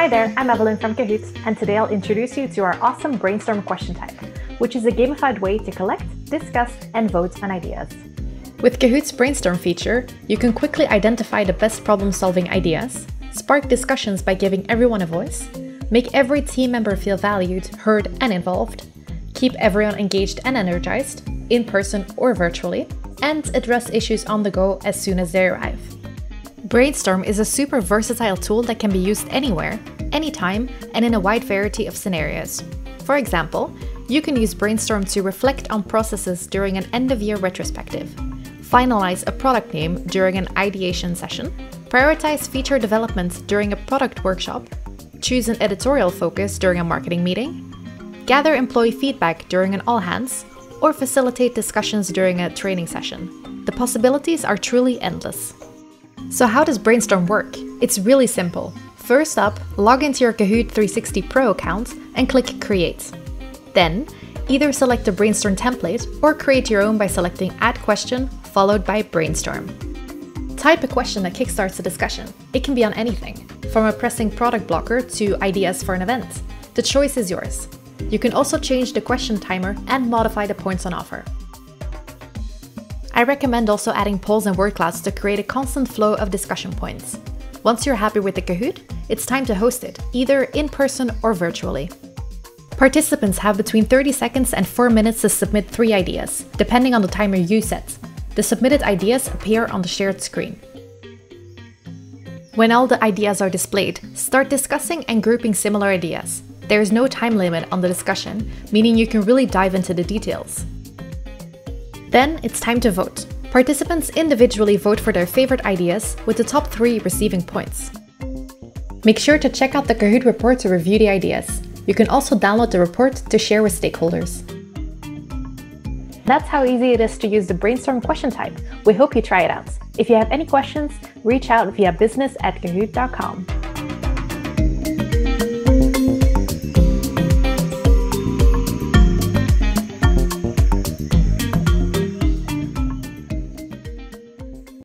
Hi there, I'm Evelyn from Kahoots, and today I'll introduce you to our awesome brainstorm question type, which is a gamified way to collect, discuss, and vote on ideas. With Kahoot's brainstorm feature, you can quickly identify the best problem-solving ideas, spark discussions by giving everyone a voice, make every team member feel valued, heard, and involved, keep everyone engaged and energized, in person or virtually, and address issues on the go as soon as they arrive. Brainstorm is a super versatile tool that can be used anywhere, anytime, and in a wide variety of scenarios. For example, you can use Brainstorm to reflect on processes during an end-of-year retrospective, finalize a product name during an ideation session, prioritize feature development during a product workshop, choose an editorial focus during a marketing meeting, gather employee feedback during an all-hands, or facilitate discussions during a training session. The possibilities are truly endless. So how does Brainstorm work? It's really simple. First up, log into your Kahoot 360 Pro account and click Create. Then, either select the Brainstorm template or create your own by selecting Add Question followed by Brainstorm. Type a question that kickstarts a discussion. It can be on anything, from a pressing product blocker to ideas for an event. The choice is yours. You can also change the question timer and modify the points on offer. I recommend also adding polls and word clouds to create a constant flow of discussion points. Once you're happy with the Kahoot, it's time to host it, either in person or virtually. Participants have between 30 seconds and 4 minutes to submit 3 ideas, depending on the timer you set. The submitted ideas appear on the shared screen. When all the ideas are displayed, start discussing and grouping similar ideas. There is no time limit on the discussion, meaning you can really dive into the details. Then it's time to vote. Participants individually vote for their favorite ideas, with the top 3 receiving points. Make sure to check out the Kahoot report to review the ideas. You can also download the report to share with stakeholders. That's how easy it is to use the brainstorm question type. We hope you try it out. If you have any questions, reach out via business@kahoot.com.